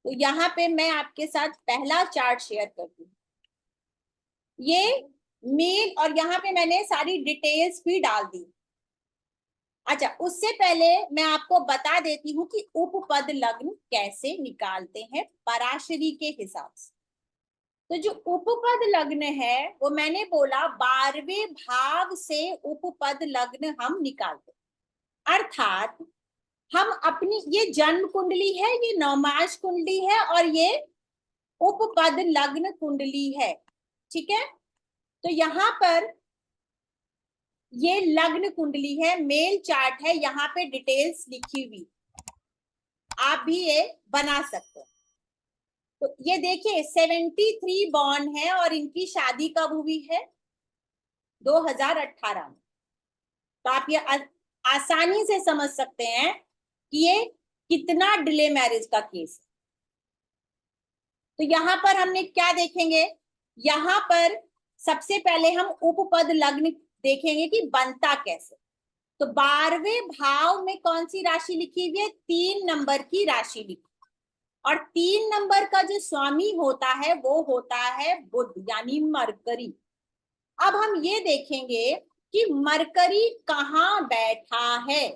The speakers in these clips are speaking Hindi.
तो यहाँ पे मैं आपके साथ पहला चार्ट शेयर करती हूँ। ये मेल, और यहाँ पे मैंने सारी डिटेल्स भी डाल दी। अच्छा, उससे पहले मैं आपको बता देती हूँ कि उपपद लग्न कैसे निकालते हैं पराशरी के हिसाब से। तो जो उपपद लग्न है वो मैंने बोला 12वें भाव से उपपद लग्न हम निकालते, अर्थात हम अपनी, ये जन्म कुंडली है, ये नवमास कुंडली है, और ये उपपद लग्न कुंडली है। ठीक है, तो यहाँ पर ये लग्न कुंडली है, मेल चार्ट है, यहाँ पे डिटेल्स लिखी हुई, आप भी ये बना सकते हो। तो ये देखिए 73 बॉर्न है और इनकी शादी कब हुई है? 2018 में। तो आप ये आसानी से समझ सकते हैं कि ये कितना डिले मैरिज का केस है। तो यहाँ पर हमने क्या देखेंगे, यहाँ पर सबसे पहले हम उपपद लग्न देखेंगे कि बनता कैसे। तो 12वें भाव में कौन सी राशि लिखी हुई है? 3 नंबर की राशि लिखी, और 3 नंबर का जो स्वामी होता है वो होता है बुध, यानी मरकरी। अब हम ये देखेंगे कि मरकरी कहाँ बैठा है।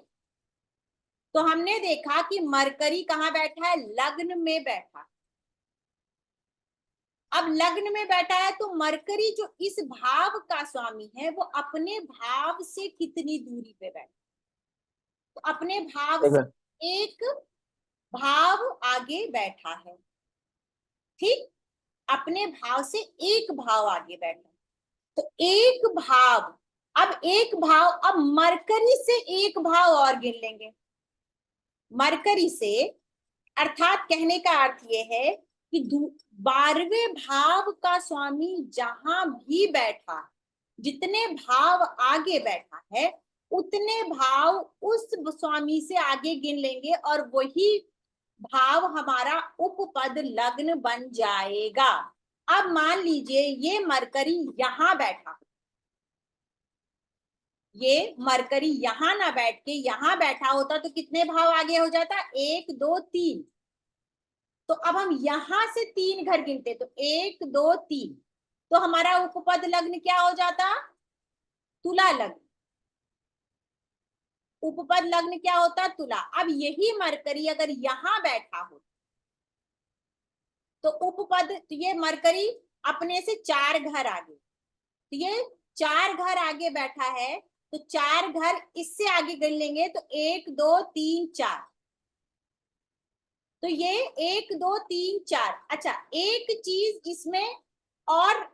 तो हमने देखा कि मरकरी कहाँ बैठा है? लग्न में बैठा। अब लग्न में बैठा है तो मरकरी जो इस भाव का स्वामी है वो अपने भाव से कितनी दूरी पे बैठा? तो अपने भाव से एक भाव आगे बैठा है। ठीक, अपने भाव से एक भाव आगे बैठा। तो एक भाव, अब एक भाव, अब मरकरी से एक भाव और गिन लेंगे। मरकरी से, अर्थात कहने का अर्थ यह है कि 12वें भाव का स्वामी जहां भी बैठा, जितने भाव आगे बैठा है उतने भाव उस स्वामी से आगे गिन लेंगे और वही भाव हमारा उपपद लग्न बन जाएगा। अब मान लीजिए ये मरकरी यहां बैठा, ये मरकरी यहां ना बैठ के यहां बैठा होता तो कितने भाव आगे हो जाता? 1 2 3। तो अब हम यहां से 3 घर गिनते, तो 1 2 3, तो हमारा उपपद लग्न क्या हो जाता? तुला लग्न। उपपद लग्न क्या होता? तुला। अब यही मरकरी अगर यहां बैठा हो तो उपपद, तो ये मरकरी अपने से 4 घर आगे, तो ये 4 घर आगे बैठा है, तो 4 घर इससे आगे गिन लेंगे तो 1 2 3 4। तो ये 1 2 3 4। अच्छा, एक चीज इसमें और,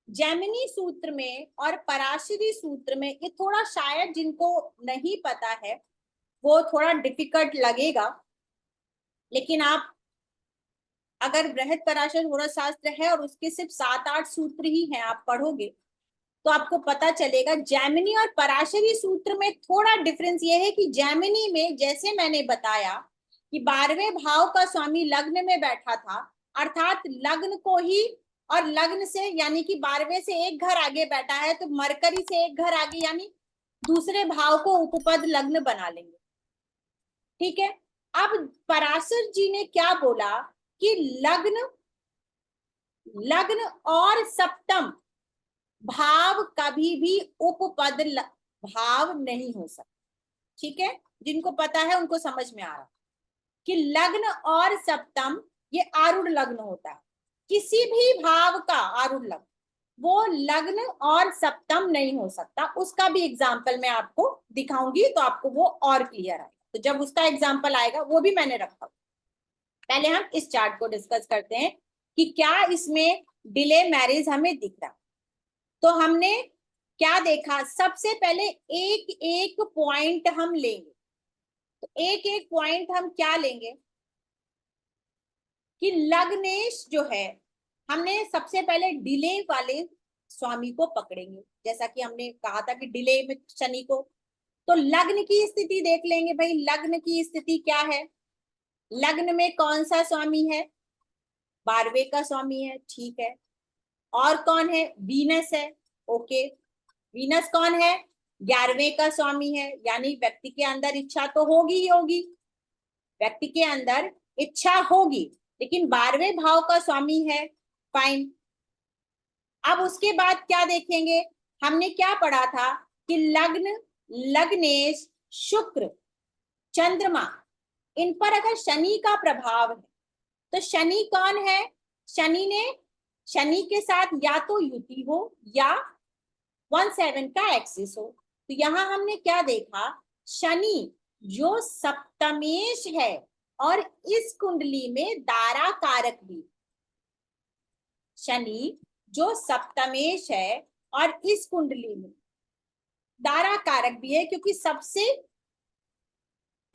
जैमिनी सूत्र में और पराशरी सूत्र में, ये थोड़ा शायद जिनको नहीं पता है वो थोड़ा डिफिकल्ट लगेगा, लेकिन आप अगर बृहद पराशर होरा शास्त्र है और उसके सिर्फ 7-8 सूत्र ही हैं, आप पढ़ोगे तो आपको पता चलेगा। जैमिनी और पराशरी सूत्र में थोड़ा डिफरेंस ये है कि जैमिनी में जैसे मैंने बताया कि 12वें भाव का स्वामी लग्न में बैठा था, अर्थात लग्न को ही, और लग्न से यानी कि 12वें से एक घर आगे बैठा है, तो मरकरी से एक घर आगे यानी दूसरे भाव को उपपद लग्न बना लेंगे। ठीक है, अब पराशर जी ने क्या बोला कि लग्न, लग्न और सप्तम भाव कभी भी उपपद भाव नहीं हो सकता। ठीक है, जिनको पता है उनको समझ में आ रहा कि लग्न और सप्तम ये आरूढ़ लग्न होता है, किसी भी भाव का आरूढ़ लग्न वो लग्न और सप्तम नहीं हो सकता। उसका भी एग्जाम्पल मैं आपको दिखाऊंगी तो आपको वो और क्लियर आएगा। तो जब उसका एग्जाम्पल आएगा वो भी मैंने रखा। पहले हम इस चार्ट को डिस्कस करते हैं कि क्या इसमें डिले मैरिज हमें दिख रहा। तो हमने क्या देखा, सबसे पहले एक एक पॉइंट हम लेंगे। तो एक एक पॉइंट हम क्या लेंगे कि लग्नेश जो है, हमने सबसे पहले डिले वाले स्वामी को पकड़ेंगे, जैसा कि हमने कहा था कि डिले में शनि को। तो लग्न की स्थिति देख लेंगे भाई, लग्न की स्थिति क्या है, लग्न में कौन सा स्वामी है? 12वें का स्वामी है, ठीक है। और कौन है? वीनस है, ओके। वीनस कौन है? 11वें का स्वामी है, यानी व्यक्ति के अंदर इच्छा तो होगी ही होगी, व्यक्ति के अंदर इच्छा होगी, लेकिन 12वें भाव का स्वामी है, फाइन। अब उसके बाद क्या देखेंगे, हमने क्या पढ़ा था कि लग्न, लग्नेश, शुक्र, चंद्रमा, इन पर अगर शनि का प्रभाव है तो शनि कौन है, शनि के साथ या तो युति हो या 17 का एक्सिस हो। तो यहां हमने क्या देखा, शनि जो सप्तमेश है और इस कुंडली में दारा कारक भी, शनि जो सप्तमेश है और इस कुंडली में दारा कारक भी है, क्योंकि सबसे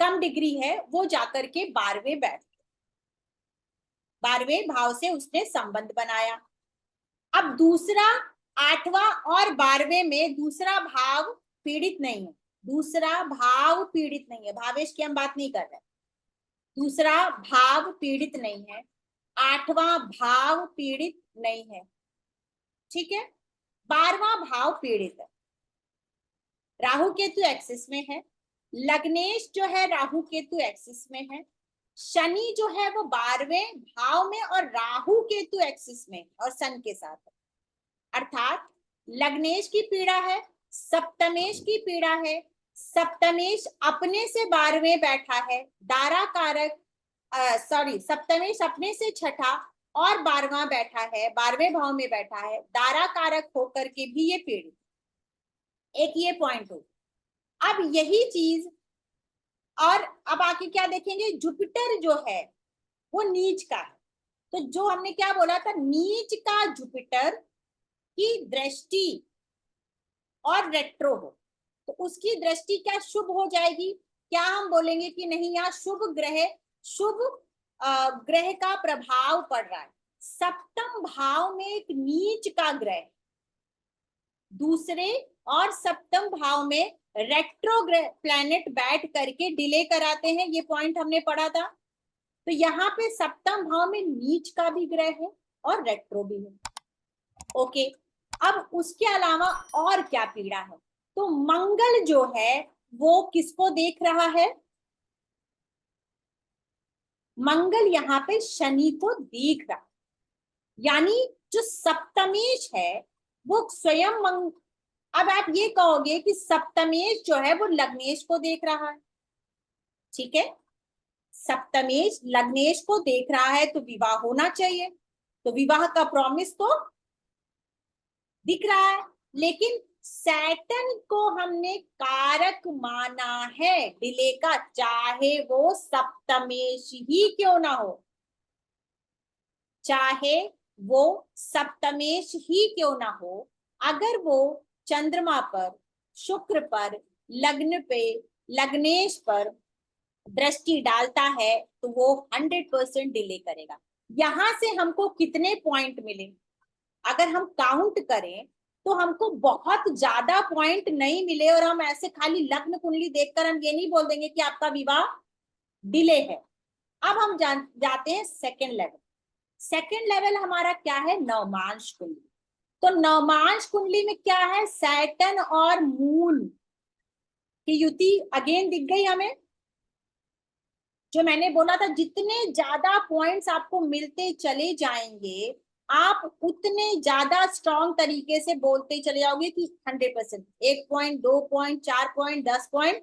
कम डिग्री है वो जाकर के 12वें भाव से उसने संबंध बनाया। अब दूसरा, 8वां और 12वें में दूसरा भाव पीड़ित नहीं है, दूसरा भाव पीड़ित नहीं है, भावेश की हम बात नहीं कर रहे, दूसरा भाव पीड़ित नहीं है, 8वां भाव पीड़ित नहीं है, ठीक है। 12वां भाव पीड़ित है, राहु केतु एक्सिस में है, लग्नेश जो है राहु केतु एक्सिस में है, शनि जो है वो 12वें भाव में और राहु केतु एक्सिस में और सन के साथ है। अर्थात लग्नेश की पीड़ा है, सप्तमेश की पीड़ा है, सप्तमेश अपने से 12वें बैठा है, दारा कारक सप्तमेश अपने से छठा और 12वां बैठा है, 12वें भाव में बैठा है, दारा कारक होकर के भी ये पीड़ित, एक ये पॉइंट हो। अब यही चीज, और अब आके क्या देखेंगे, जुपिटर जो है वो नीच का है, तो जो हमने क्या बोला था, नीच का जुपिटर की दृष्टि और रेट्रो हो तो उसकी दृष्टि क्या शुभ हो जाएगी, क्या हम बोलेंगे कि नहीं यहाँ शुभ ग्रह का प्रभाव पड़ रहा है। सप्तम भाव में एक नीच का ग्रह, दूसरे और सप्तम भाव में रेट्रोग्रेड प्लैनेट बैठ करके डिले कराते हैं, ये पॉइंट हमने पढ़ा था। तो यहाँ पे सप्तम भाव में नीच का भी ग्रह है और रेट्रो भी है, ओके। अब उसके अलावा और क्या पीड़ा है, तो मंगल जो है वो किसको देख रहा है, मंगल यहाँ पे शनि को देख रहा, यानी जो सप्तमेश है वो स्वयं अब आप ये कहोगे कि सप्तमेश जो है वो लग्नेश को देख रहा है, ठीक है, सप्तमेश लग्नेश को देख रहा है तो विवाह होना चाहिए, तो विवाह का प्रॉमिस तो दिख रहा है, लेकिन सैटर्न को हमने कारक माना है डिले का, चाहे वो सप्तमेश ही क्यों ना हो, चाहे वो सप्तमेश ही क्यों ना हो, अगर वो चंद्रमा पर, शुक्र पर, लग्न पे, लग्नेश पर दृष्टि डालता है तो वो 100% डिले करेगा। यहां से हमको कितने पॉइंट मिले, अगर हम काउंट करें तो हमको बहुत ज्यादा पॉइंट नहीं मिले, और हम ऐसे खाली लग्न कुंडली देखकर हम ये नहीं बोल देंगे कि आपका विवाह डिले है। अब हम जाते हैं सेकेंड लेवल। सेकेंड लेवल हमारा क्या है, नवमांश कुंडली। तो नवमांश कुंडली में क्या है, सैटर्न और मून की युति अगेन दिख गई हमें, जो मैंने बोला था जितने ज्यादा पॉइंट्स आपको मिलते चले जाएंगे आप उतने ज्यादा स्ट्रॉन्ग तरीके से बोलते चले जाओगे कि 100%, 1 पॉइंट, 2 पॉइंट, 4 पॉइंट, 10 पॉइंट।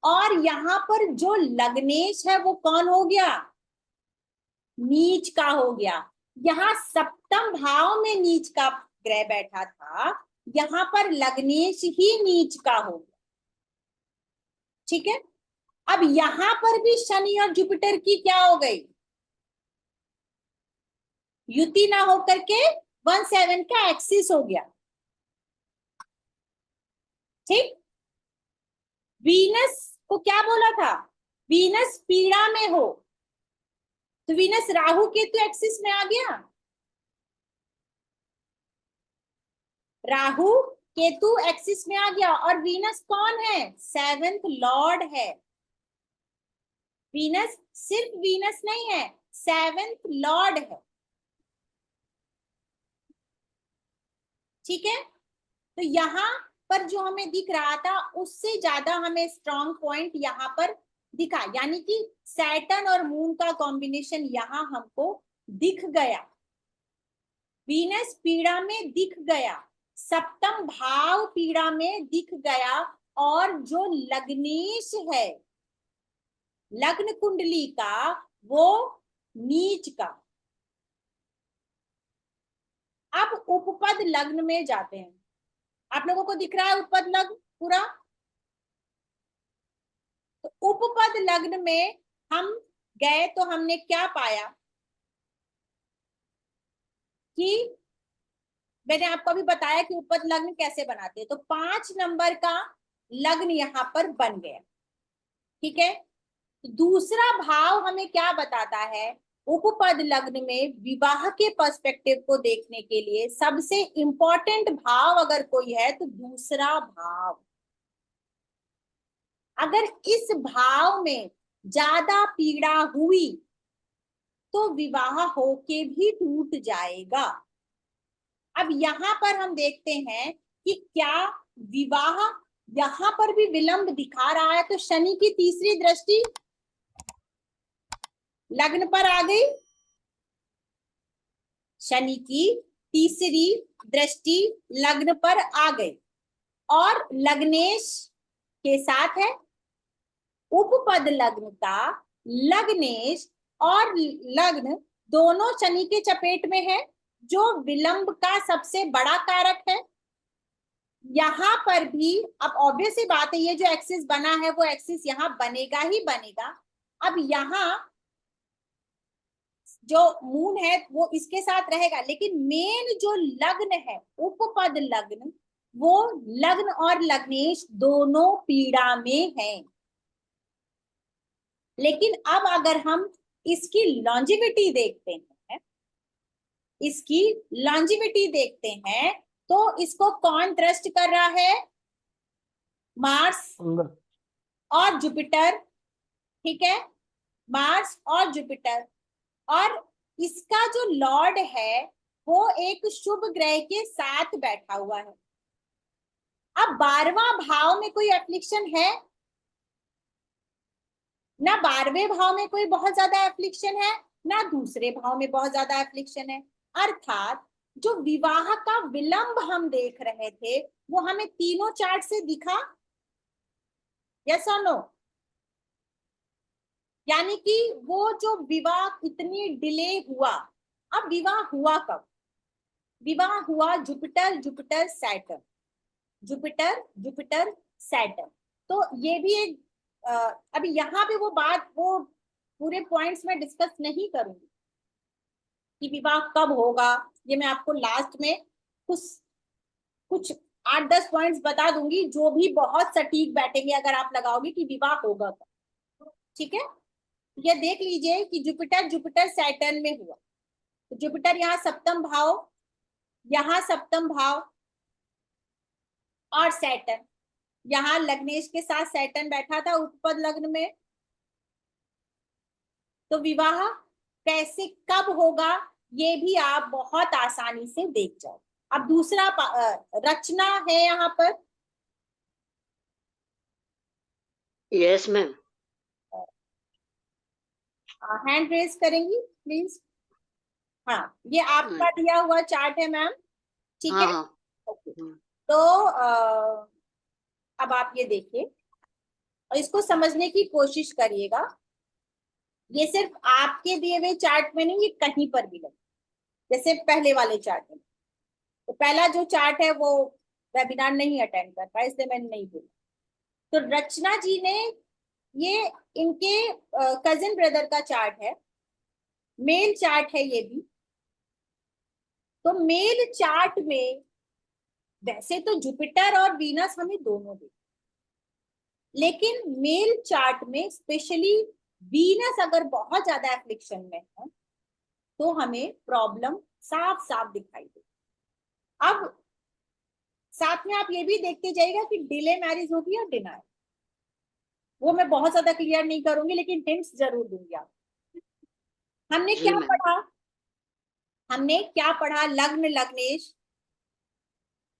और यहाँ पर जो लग्नेश है वो कौन हो गया, नीच का हो गया। यहाँ सप्तम भाव में नीच का ग्रह बैठा था, यहाँ पर लग्नेश ही नीच का हो गया, ठीक है। अब यहां पर भी शनि और जुपिटर की क्या हो गई, युति ना होकर के 17 का एक्सिस हो गया, ठीक। वीनस को क्या बोला था, वीनस पीड़ा में हो, तो वीनस राहु केतु एक्सिस में आ गया, राहु केतु एक्सिस में आ गया। और वीनस कौन है, 7th लॉर्ड है, वीनस सिर्फ वीनस नहीं है, 7th लॉर्ड है, ठीक है। तो यहाँ पर जो हमें दिख रहा था उससे ज्यादा हमें स्ट्रॉन्ग पॉइंट यहाँ पर दिखा, यानी कि सैटर्न और मून का कॉम्बिनेशन यहाँ हमको दिख गया, वीनस पीड़ा में दिख गया, सप्तम भाव पीड़ा में दिख गया, और जो लग्नेश है लग्न कुंडली का वो नीच का। अब उपपद लग्न में जाते हैं। आप लोगों को दिख रहा है उपपद लग्न पूरा? तो उपपद लग्न में हम गए तो हमने क्या पाया कि मैंने आपको अभी बताया कि उपपद लग्न कैसे बनाते हैं। तो 5 नंबर का लग्न यहां पर बन गया, ठीक है। तो दूसरा भाव हमें क्या बताता है? उपपद लग्न में विवाह के पर्सपेक्टिव को देखने के लिए सबसे इंपॉर्टेंट भाव अगर कोई है तो दूसरा भाव। अगर इस भाव में ज्यादा पीड़ा हुई तो विवाह होके भी टूट जाएगा। अब यहां पर हम देखते हैं कि क्या विवाह यहां पर भी विलंब दिखा रहा है? तो शनि की तीसरी दृष्टि लग्न पर आ गई, शनि की तीसरी दृष्टि लग्न पर आ गई, और लग्नेश के साथ है उपपद लग्न का लग्नेश और लग्न दोनों शनि के चपेट में है, जो विलंब का सबसे बड़ा कारक है। यहां पर भी अब ऑब्वियस ही बात है, ये जो एक्सिस बना है वो एक्सिस यहां बनेगा ही बनेगा। अब यहां जो मून है वो इसके साथ रहेगा, लेकिन मेन जो लग्न है उपपद लग्न, वो लग्न और लग्नेश दोनों पीड़ा में है। लेकिन अब अगर हम इसकी लॉन्जिविटी देखते हैं, इसकी लॉन्जिविटी देखते हैं, तो इसको कौन ट्रस्ट कर रहा है? मार्स और जुपिटर, ठीक है, मार्स और जुपिटर। और इसका जो लॉर्ड है वो एक शुभ ग्रह के साथ बैठा हुआ है। अब 12वां भाव में कोई एफ्लिक्शन है ना, 12वें भाव में कोई बहुत ज्यादा एफ्लिक्शन है ना, दूसरे भाव में बहुत ज्यादा एफ्लिक्शन है। अर्थात जो विवाह का विलंब हम देख रहे थे वो हमें तीनों चार्ट से दिखा, यस और नो? यानी कि वो जो विवाह इतनी डिले हुआ, अब विवाह हुआ कब? विवाह हुआ Jupiter Jupiter Saturn, Jupiter Jupiter Saturn. तो ये भी एक अभी यहाँ पे वो बात, वो पूरे पॉइंट्स में डिस्कस नहीं करूंगी कि विवाह कब होगा। ये मैं आपको लास्ट में कुछ कुछ 8-10 पॉइंट्स बता दूंगी जो भी बहुत सटीक बैठेंगे अगर आप लगाओगे कि विवाह होगा कब, ठीक है। ये देख लीजिए कि जुपिटर जुपिटर सैटर्न में हुआ, तो जुपिटर यहाँ सप्तम भाव, यहाँ सप्तम भाव, और सैटर्न यहाँ लग्नेश के साथ सैटर्न बैठा था उपपद लग्न में। तो विवाह कैसे कब होगा ये भी आप बहुत आसानी से देख जाओ। अब दूसरा रचना है यहाँ पर, यस मैम, हैंड रेज करेंगी प्लीज। हाँ, ये आपका दिया हुआ चार्ट है मैम, ठीक है। हाँ। ओके, तो अब आप ये देखिए और इसको समझने की कोशिश करिएगा। ये सिर्फ आपके दिए हुए चार्ट में नहीं, ये कहीं पर भी लगे, जैसे पहले वाले चार्ट में। तो पहला जो चार्ट है वो वेबिनार नहीं अटेंड कर पाया, इसलिए मैंने नहीं बोला। तो रचना जी ने, ये इनके कजिन ब्रदर का चार्ट है, मेल चार्ट है ये भी। तो मेल चार्ट में वैसे तो जुपिटर और वीनस हमें दोनों दे, लेकिन मेल चार्ट में स्पेशली वीनस अगर बहुत ज्यादा एफ्लिक्शन में है तो हमें प्रॉब्लम साफ साफ दिखाई दे। अब साथ में आप ये भी देखते जाइएगा कि डिले मैरिज होगी या डिनाय, वो मैं बहुत ज्यादा क्लियर नहीं करूंगी लेकिन हिंट्स जरूर दूंगी आप। हमने क्या पढ़ा? हमने क्या पढ़ा? लग्न लग्नेश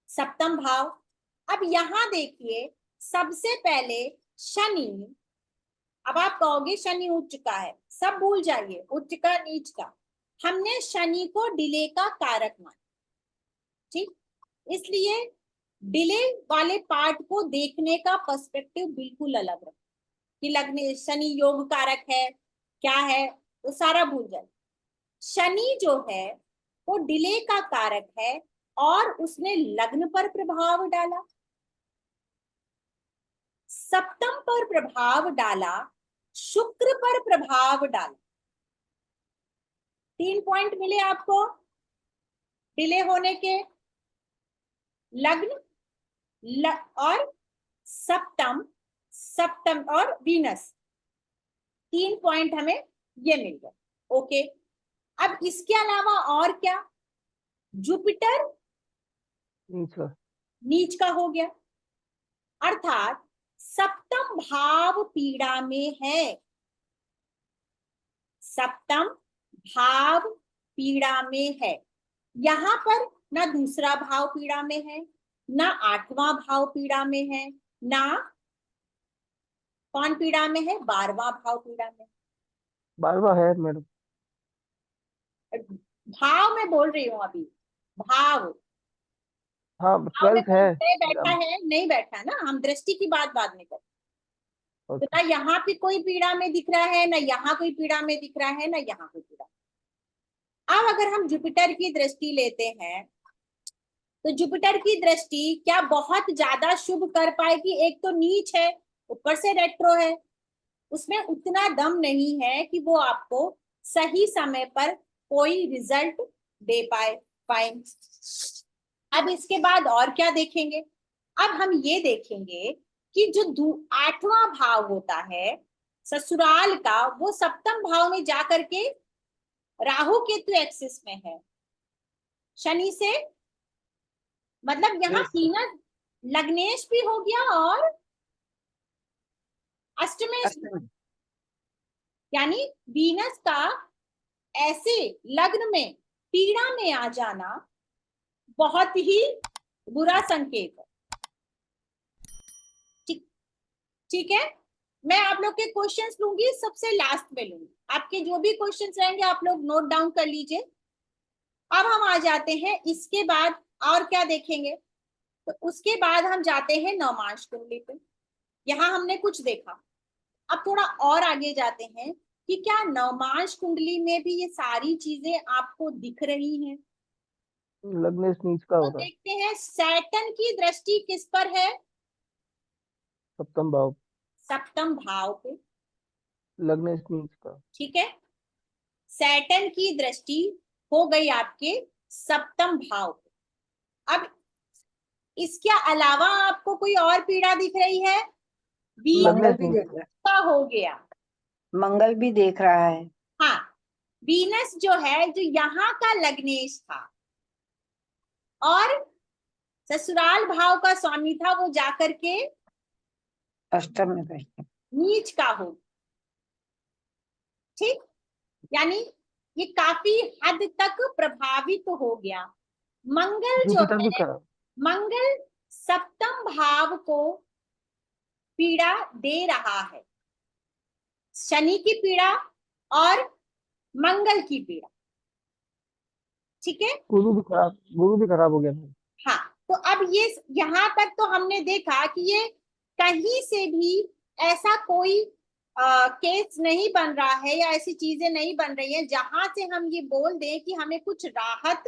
सप्तम भाव। अब यहां देखिए, सबसे पहले शनि अब आप कहोगे शनि उच्च का है, सब भूल जाइए, उच्च का नीच का। हमने शनि को डिले का कारक माना, ठीक। इसलिए डिले वाले पार्ट को देखने का पर्सपेक्टिव बिल्कुल अलग रहे कि लग्न शनि योग कारक है क्या है, वो सारा भूल जाए। शनि जो है वो डिले का कारक है और उसने लग्न पर प्रभाव डाला, सप्तम पर प्रभाव डाला, शुक्र पर प्रभाव डाला। 3 पॉइंट मिले आपको डिले होने के, लग्न और सप्तम, सप्तम और वीनस, 3 पॉइंट हमें ये मिल गए। ओके, अब इसके अलावा और क्या, जुपिटर नीच का हो गया, अर्थात सप्तम भाव पीड़ा में है, सप्तम भाव पीड़ा में है। यहां पर ना दूसरा भाव पीड़ा में है, ना 8वां भाव पीड़ा में है, ना कौन पीड़ा में है, 12वां भाव पीड़ा में। 12वां है मैडम, भाव में बोल रही हूँ अभी, भाव। हाँ भाव में 12th है। बैठा है नहीं बैठा ना, हम दृष्टि की बात बाद में करें। तो ना यहाँ पे कोई पीड़ा में दिख रहा है, ना यहाँ कोई पीड़ा में दिख रहा है, ना यहाँ कोई पीड़ा। अब अगर हम जुपिटर की दृष्टि लेते हैं तो जुपिटर की दृष्टि क्या बहुत ज्यादा शुभ कर पाएगी? एक तो नीच है, ऊपर से रेट्रो है, उसमें उतना दम नहीं है कि वो आपको सही समय पर कोई रिजल्ट दे पाए। अब इसके बाद और क्या देखेंगे, अब हम ये देखेंगे कि जो 8वां भाव होता है ससुराल का, वो सप्तम भाव में जाकर के राहु केतु एक्सिस में है शनि से, मतलब यहाँ वीनस लग्नेश भी हो गया और अष्टमेश, यानी वीनस का ऐसे लग्न में पीड़ा में आ जाना बहुत ही बुरा संकेत है। ठीक है, मैं आप लोग के क्वेश्चंस लूंगी, सबसे लास्ट में लूंगी, आपके जो भी क्वेश्चंस रहेंगे आप लोग नोट डाउन कर लीजिए। अब हम आ जाते हैं इसके बाद और क्या देखेंगे, तो उसके बाद हम जाते हैं नवमांश कुंडली पे। यहाँ हमने कुछ देखा, अब थोड़ा और आगे जाते हैं कि क्या नवमांश कुंडली में भी ये सारी चीजें आपको दिख रही हैं? लग्नेश नीच का हो तो रहा है, देखते हैं सैटर्न की दृष्टि किस पर है, सप्तम भाव, सप्तम भाव पे, लग्नेश नीच का। ठीक है। सैटर्न की दृष्टि हो गई आपके सप्तम भाव पे। अब इसके अलावा आपको कोई और पीड़ा दिख रही है? मंगल भी नीच देख रहा का हो गया, है, मंगल भी देख रहा है। हाँ, वीनस जो है, जो यहाँ का लग्नेश था और ससुराल भाव का स्वामी था, वो जाकर के अष्टम में बैठे, नीच का हो, ठीक। यानी ये काफी हद तक प्रभावित हो गया। मंगल जो जुपिटर भी है, खराब, मंगल सप्तम भाव को पीड़ा दे रहा है, शनि की पीड़ा और मंगल की पीड़ा, ठीक है। गुरु भी खराब हो गया था। हाँ, तो अब ये यहाँ तक तो हमने देखा कि ये कहीं से भी ऐसा कोई केस नहीं बन रहा है या ऐसी चीजें नहीं बन रही है जहां से हम ये बोल दें कि हमें कुछ राहत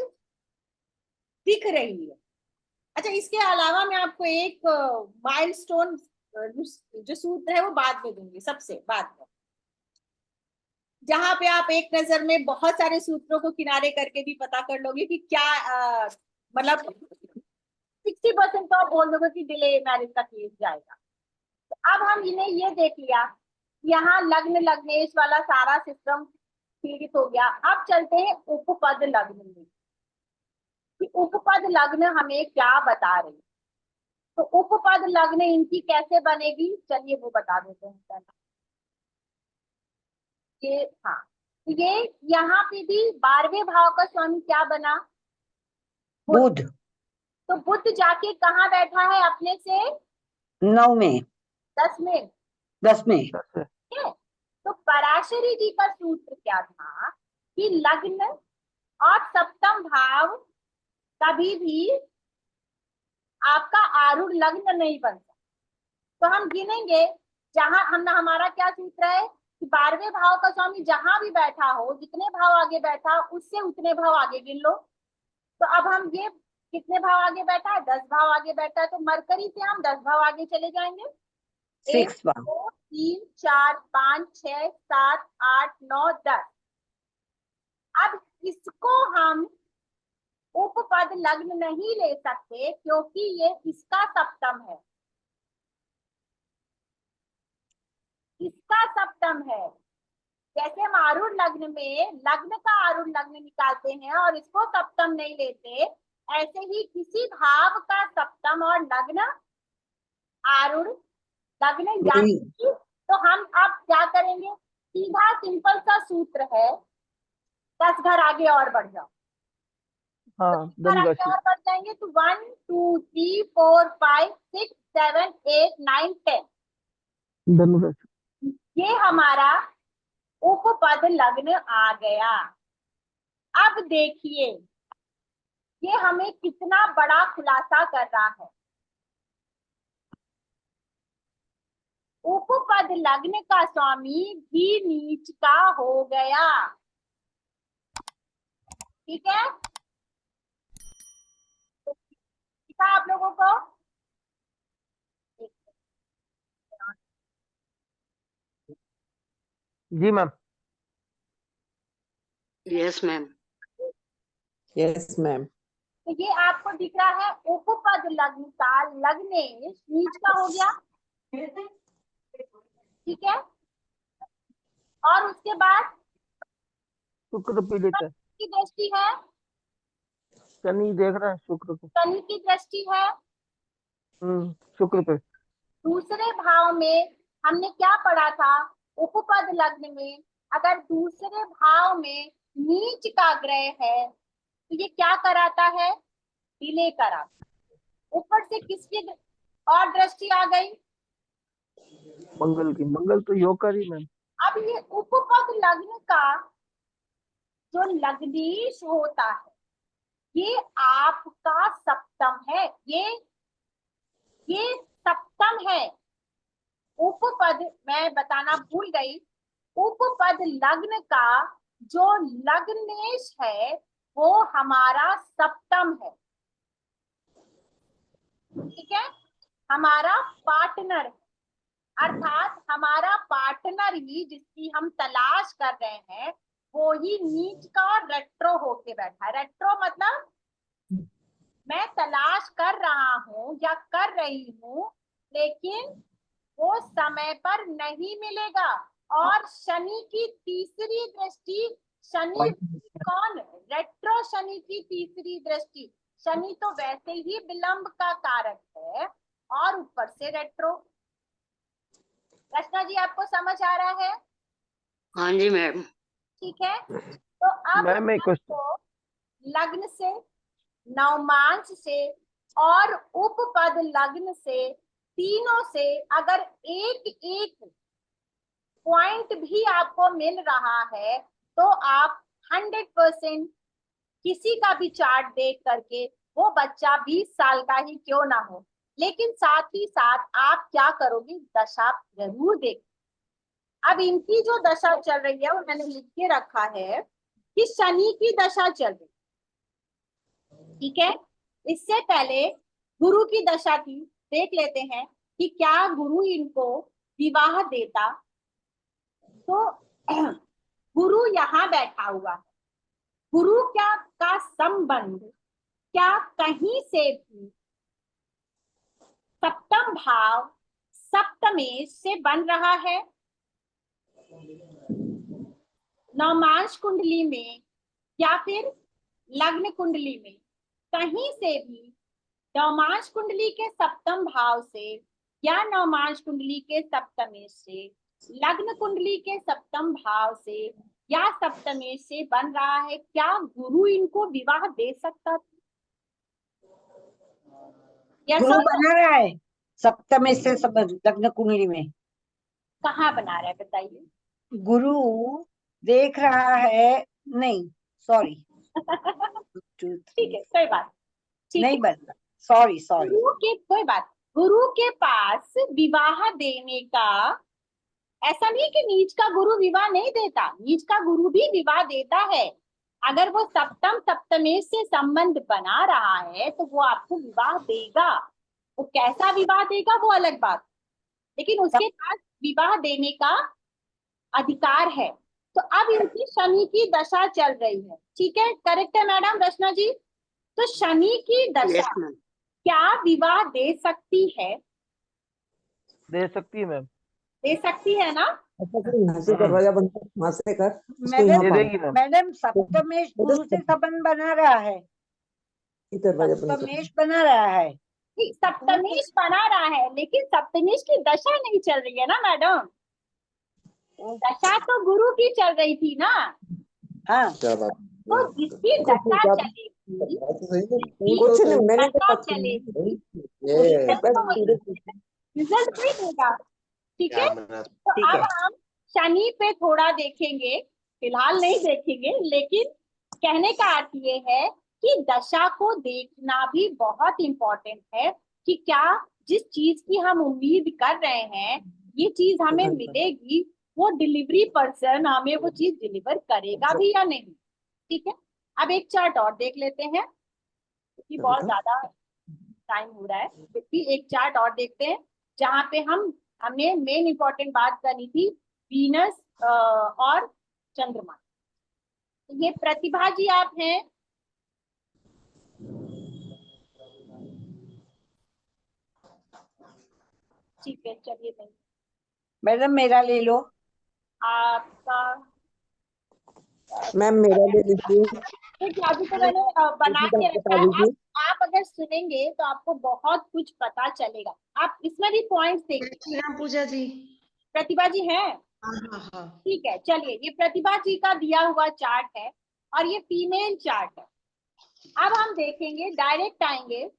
दिख रही है। अच्छा, इसके अलावा मैं आपको एक माइलस्टोन जो सूत्र है वो बाद में दूंगी, सबसे बाद में, जहां पे आप एक नजर में बहुत सारे सूत्रों को किनारे करके भी पता कर लोगे कि क्या मतलब 60% तो आप बोल दोगे कि डिले मैरिज का केस जाएगा। तो अब हम इन्हें ये देख लिया, यहाँ लग्न लग्नेश वाला सारा सिस्टम पीड़ित हो गया। अब चलते हैं उपपद लग्न में कि उपपद लग्न हमें क्या बता रही, तो उपपद लग्न इनकी कैसे बनेगी, चलिए वो बता देते हैं। ये हाँ, तो ये यहाँ पे भी 12वें भाव का स्वामी क्या बना, बुध। तो बुध जाके कहाँ बैठा है अपने से 9 में, 10 में, 10 में, ठीक है। तो पराशरी जी का सूत्र क्या था कि लग्न और सप्तम भाव कभी भी आपका आरूढ़ लग्न नहीं बन सकता। तो हम गिनेंगे, जहां हम हमारा क्या सूत्र है कि 12वें भाव का स्वामी जहां भी बैठा हो, जितने भाव आगे बैठा उससे उतने भाव आगे गिन लो। तो अब हम ये कितने भाव आगे बैठा है, 10 भाव आगे बैठा है, तो मरकरी से हम 10 भाव आगे चले जाएंगे। 1 6 बार 2 3 4 5 6 7 8 9 10। अब इसको हम उपपद लग्न नहीं ले सकते क्योंकि ये इसका सप्तम है, इसका सप्तम है। जैसे हम आरूढ़ लग्न में लग्न का आरूढ़ लग्न निकालते हैं और इसको सप्तम नहीं लेते, ऐसे ही किसी भाव का सप्तम और लग्न आरूढ़ लग्न या नहीं। तो हम अब क्या करेंगे, सीधा सिंपल सा सूत्र है, 10 घर आगे और बढ़ जाओ। हाँ, 10 आगे राशि। और बढ़ जाएंगे तो 1 2 3 4 5 6 7 8 9 10, धनु राशि। ये हमारा उपपद लग्न आ गया। अब देखिए ये हमें कितना बड़ा खुलासा कर रहा है। उपपद लग्न का स्वामी भी नीच का हो गया, ठीक है। तो दिखा आप लोगों को, जी ma'am. Yes ma'am. Yes ma'am. तो ये आपको दिख रहा है उपपद लग्न का लग्नेश नीच का हो गया, ठीक है। और उसके बाद शुक्र पीड़ित है। की दृष्टि है, शनि देख रहा है शुक्र को। शनि की दृष्टि है। शुक्र पे। दूसरे भाव में हमने क्या पढ़ा था, उपपद लग्न में अगर दूसरे भाव में नीच का ग्रह है तो ये क्या कराता है, डिले कराता। ऊपर से किसकी और दृष्टि आ गई, मंगल की। मंगल तो योगकारी मैम। अब ये उपपद लग्न का जो लग्नेश होता है ये आपका सप्तम है, ये सप्तम है। उपपद मैं बताना भूल गई, उपपद लग्न का जो लग्नेश है वो हमारा सप्तम है, ठीक है, हमारा पार्टनर है। अर्थात हमारा पार्टनर ही जिसकी हम तलाश कर रहे हैं वो ही नीच का और रेट्रो होके बैठा है। रेट्रो मतलब मैं तलाश कर रहा हूं या कर रही हूं लेकिन वो समय पर नहीं मिलेगा। और शनि की तीसरी दृष्टि, शनि कौन, रेट्रो शनि की तीसरी दृष्टि। शनि तो वैसे ही विलंब का कारक है और ऊपर से रेट्रो। रचना जी आपको समझ आ रहा है, हाँ जी मैम। ठीक है। तो अब मैम एक क्वेश्चन। आपको लग्न से, नवमांश से और उपपद लग्न से, तीनों से अगर एक एक पॉइंट भी आपको मिल रहा है तो आप 100% किसी का भी चार्ट देख करके, वो बच्चा 20 साल का ही क्यों ना हो, लेकिन साथ ही साथ आप क्या करोगे, दशा जरूर देख। अब इनकी जो दशा चल रही है वो मैंने लिख के रखा है कि शनि की दशा चल रही, ठीक है। इससे पहले गुरु की दशा थी, देख लेते हैं कि क्या गुरु इनको विवाह देता। तो गुरु यहाँ बैठा हुआ है, गुरु क्या का संबंध क्या कहीं से भी सप्तम भाव सप्तमेश से बन रहा है, नवमांश कुंडली में या फिर लग्न कुंडली में, कहीं से भी नवमांश कुंडली के सप्तम भाव से या नवमांश कुंडली के सप्तमेश से, लग्न कुंडली के सप्तम भाव से या सप्तमेश से बन रहा है। क्या गुरु इनको विवाह दे सकता था? गुरु बना रहा है सप्तम से सब लग्न कुंडली में। कहाँ बना रहा है बताइए। गुरु देख रहा है, नहीं सॉरी, ठीक है, कोई बात, ठीक है। नहीं बनता, सॉरी सॉरी। गुरु के, कोई बात, गुरु के पास विवाह देने का, ऐसा नहीं कि नीच का गुरु विवाह नहीं देता, नीच का गुरु भी विवाह देता है। अगर वो सप्तम सप्तमेश से संबंध बना रहा है तो वो आपको विवाह देगा। वो कैसा विवाह देगा वो अलग बात, लेकिन उसके पास विवाह देने का अधिकार है। तो अब इनकी शनि की दशा चल रही है, ठीक है, करेक्ट है मैडम रचना जी? तो शनि की यस दशा मैम। क्या विवाह दे सकती है? दे सकती है मैम। दे सकती है ना? अच्छा कर, यहाँ से कर, राजा बंद कर, वहाँ से कर, उसको यहाँ दे मैडम, पार देगी मैम। मैडम सप्तमेश गुरु से संबंध बना रहा है, इधर राजा बंद कर। सप्तमेश बना रहा है। ठीक, सप्तमेश बना रहा है, लेकिन सप्तमेश की दशा नहीं चल रही है ना मैडम। दशा तो गुरु की चल रही थी ना। हाँ, क्या बात तो जिसकी दशा चलेगी, कुछ नहीं, मैंने दशा तो चलेगी, ये बस रिजल्ट नहीं देगा, ठीक है। तो ठीक अब है। हम शनि पे थोड़ा देखेंगे, फिलहाल नहीं देखेंगे, लेकिन कहने का अर्थ ये है कि दशा को देखना भी बहुत इंपॉर्टेंट है कि क्या जिस चीज की हम उम्मीद कर रहे हैं ये चीज हमें मिलेगी, वो डिलीवरी पर्सन हमें वो चीज डिलीवर करेगा भी या नहीं, ठीक है। अब एक चार्ट और देख लेते हैं क्योंकि बहुत ज्यादा टाइम हो रहा है, क्योंकि एक चार्ट और देखते हैं जहाँ पे हमने मेन इंपॉर्टेंट बात करनी थी, वीनस और चंद्रमा। ये प्रतिभा जी आप हैं? ठीक है, चलिए, नहीं मैडम मेरा ले लो। आपका, मैम मेरा ले लीजिए, ठीक है, अभी तो मैंने बना किसी का के रखा बता है। दीजिए। आप अगर सुनेंगे तो आपको बहुत कुछ पता चलेगा। आप इसमें भी पॉइंट्स देंगे। राम पूजा जी। प्रतिभा जी हैं? हाँ हाँ हाँ। ठीक है, चलिए, ये प्रतिभा जी का दिया हुआ चार्ट है और ये फीमेल चार्ट है। अब हम देखेंगे, डायरेक्ट आएंगे,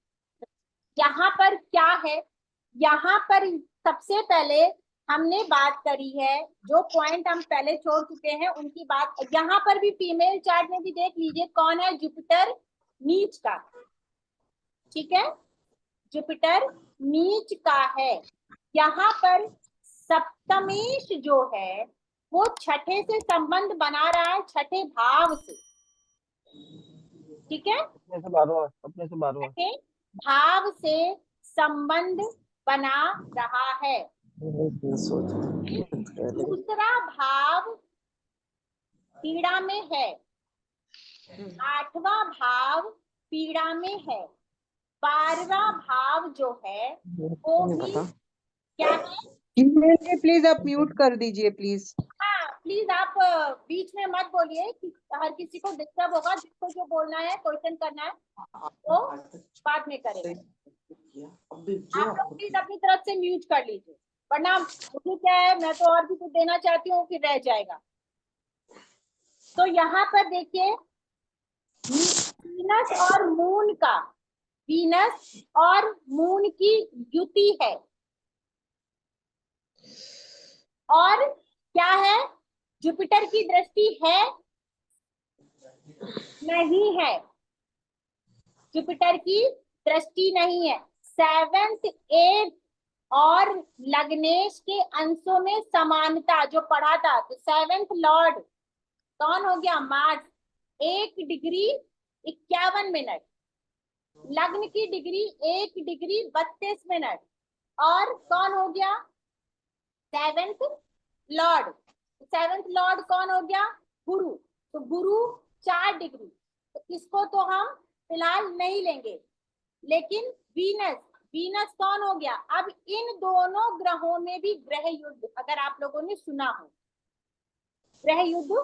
यहाँ पर क्या है। यहाँ पर सबसे पहले हमने बात करी है, जो पॉइंट हम पहले छोड़ चुके हैं उनकी बात। यहाँ पर भी फीमेल चार्ट में भी देख लीजिए कौन है, जुपिटर नीच का, ठीक है, जुपिटर नीच का है। यहाँ पर सप्तमेश जो है वो छठे से संबंध बना रहा है, छठे भाव से, ठीक है, अपने से 12वां, अपने से 12वां। छठे भाव से संबंध बना रहा है। दूसरा भाव पीड़ा में है, आठवां भाव पीड़ा में है, 12वां भाव जो है वो भी क्या है। प्लीज आप म्यूट कर दीजिए प्लीज। हाँ प्लीज, आप बीच में मत बोलिए कि हर किसी को डिस्टर्ब होगा। जिसको जो बोलना है, क्वेश्चन करना है, वो बाद में करेगा। आप लोग प्लीज अपनी तरफ से म्यूट कर लीजिए, वरना मुझे क्या है, मैं तो और भी कुछ देना चाहती हूँ, फिर रह जाएगा। तो यहाँ पर देखिए, वीनस और मून का, वीनस और मून की युति है, और क्या है, जुपिटर की दृष्टि है नहीं है, जुपिटर की दृष्टि नहीं है। 7th 8th और लग्नेश के अंशों में समानता जो पढ़ा था, तो 7th लॉर्ड कौन हो गया, मार्स, 1 डिग्री 51 मिनट, लग्न की डिग्री 1 डिग्री 32 मिनट, और कौन हो गया, 7th लॉर्ड। 7th लॉर्ड कौन हो गया, गुरु। तो गुरु 4 डिग्री, तो इसको तो हम फिलहाल नहीं लेंगे, लेकिन वीनस, वीनस कौन हो गया। अब इन दोनों ग्रहों में भी ग्रह युद्ध, अगर आप लोगों ने सुना हो, ग्रह युद्ध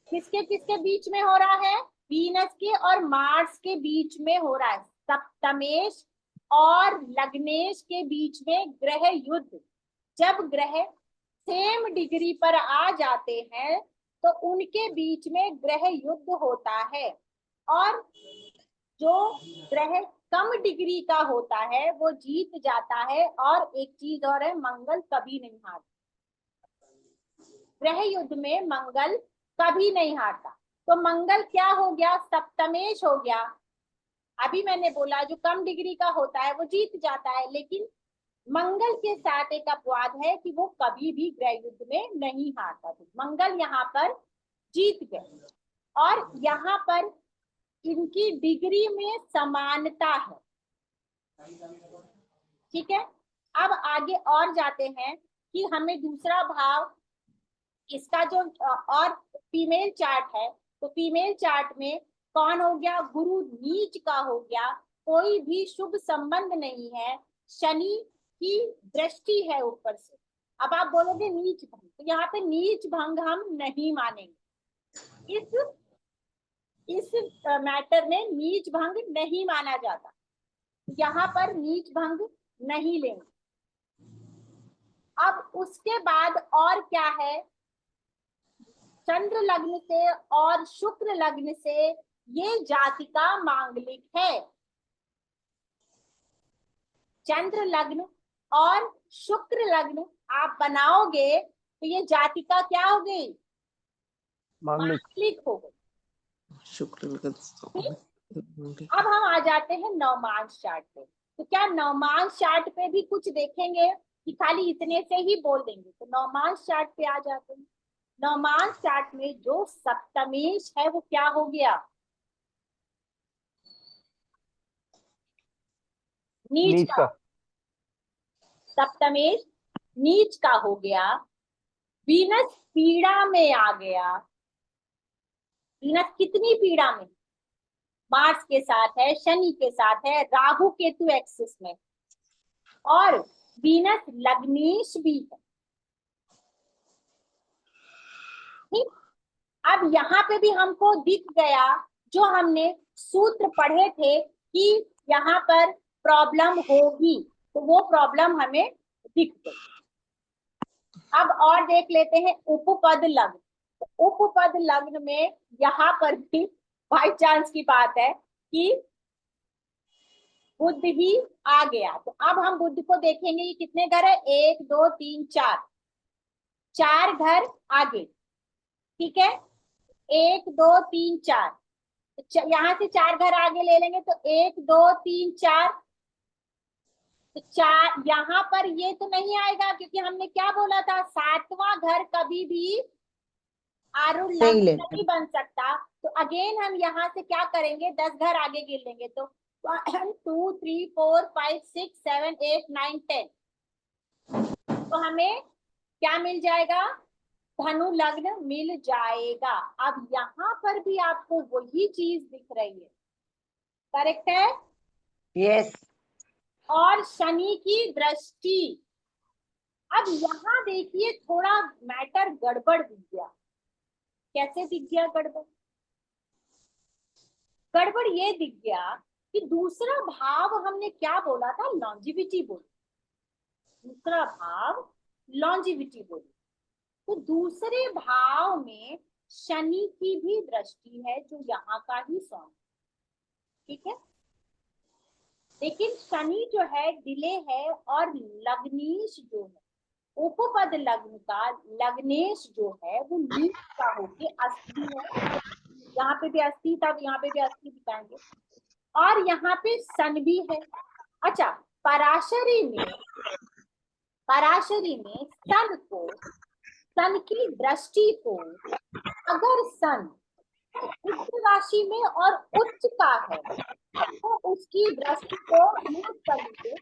किसके किसके बीच में हो रहा है, वीनस के और मार्स के बीच में हो रहा है। सप्तमेश और लग्नेश के बीच में ग्रह युद्ध। जब ग्रह सेम डिग्री पर आ जाते हैं तो उनके बीच में ग्रह युद्ध होता है, और जो ग्रह कम डिग्री का होता है वो जीत जाता है। और एक चीज और है, मंगल कभी नहीं हारता। ग्रह युद्ध में मंगल कभी नहीं हारता। तो मंगल क्या हो गया, सप्तमेश हो गया। अभी मैंने बोला जो कम डिग्री का होता है वो जीत जाता है, लेकिन मंगल के साथ एक अपवाद है कि वो कभी भी ग्रह युद्ध में नहीं हारता। तो मंगल यहाँ पर जीत गए और यहाँ पर इनकी डिग्री में समानता है। ठीक है, अब आगे और जाते हैं कि हमें दूसरा भाव इसका जो और फीमेल चार्ट है, तो फीमेल चार्ट में कौन हो गया, गुरु नीच का हो गया, कोई भी शुभ संबंध नहीं है, शनि की दृष्टि है ऊपर से। अब आप बोलोगे नीच भंग, तो यहाँ पे नीच भंग हम नहीं मानेंगे। इस मैटर में नीच भंग नहीं माना जाता, यहाँ पर नीच भंग नहीं लेंगे। अब उसके बाद और क्या है, चंद्र लग्न से और शुक्र लग्न से ये जातिका मांगलिक है। चंद्र लग्न और शुक्र लग्न आप बनाओगे तो ये जातिका क्या हो गई, मांगलिक हो गई। अब हम आ जाते हैं नवमांश चार्ट पे। तो क्या नवमांश चार्ट पे भी कुछ देखेंगे कि खाली इतने से ही बोल देंगे? तो नवमांश चार्ट पे आ जाते हैं। नवमांश चार्ट में जो सप्तमेश है वो क्या हो गया, नीच का। सप्तमेश नीच का हो गया। वीनस पीड़ा में आ गया। वीनस कितनी पीड़ा में, मार्स के साथ है, शनि के साथ है, राहु केतु एक्सिस में, और वीनस लग्नेश भी है। ठीक, अब यहाँ पे भी हमको दिख गया जो हमने सूत्र पढ़े थे कि यहाँ पर प्रॉब्लम होगी, तो वो प्रॉब्लम हमें दिख गई। अब और देख लेते हैं उपपद लग्न। तो उपपद लग्न में यहाँ पर भी बाई चांस की बात है कि बुध ही आ गया। तो अब हम बुध को देखेंगे कि कितने घर है, 1 2 3 4, 4 घर आगे। ठीक है, 1 2 3 4, यहाँ से 4 घर आगे ले लेंगे तो 1 2 3 4। तो 4 यहाँ पर ये तो नहीं आएगा क्योंकि हमने क्या बोला था, 7वां घर कभी भी आरूढ़ लग्न नहीं बन सकता। तो अगेन हम यहाँ से क्या करेंगे, 10 घर आगे गिर लेंगे। तो 1 2 3 4 5 6 7 8 9 10, तो हमें क्या मिल जाएगा, धनु लग्न मिल जाएगा। अब यहाँ पर भी आपको वही चीज दिख रही है, करेक्ट है? यस। और शनि की दृष्टि। अब यहाँ देखिए थोड़ा मैटर गड़बड़ दिख गया। कैसे दिख गया गड़बड़? गड़बड़ ये दिख गया कि दूसरा भाव हमने क्या बोला था, लॉन्जिविटी बोली। दूसरा भाव लॉन्जिविटी बोली। तो दूसरे भाव में शनि की भी दृष्टि है जो यहाँ का ही सॉन्ग। ठीक है, लेकिन शनि जो है डिले है, और लग्नेश जो है, उपपद लग्न का लग्नेश जो है वो नीच का होके अस्थि है। यहाँ पे भी अस्थि था, यहाँ पे भी अस्थि दिखाएंगे, और यहाँ पे सन भी है। अच्छा, पराशरी में सन की दृष्टि को अगर सन उच्च राशि में और उच्च का है तो उसकी दृष्टि को म्यूट कर दीजिए,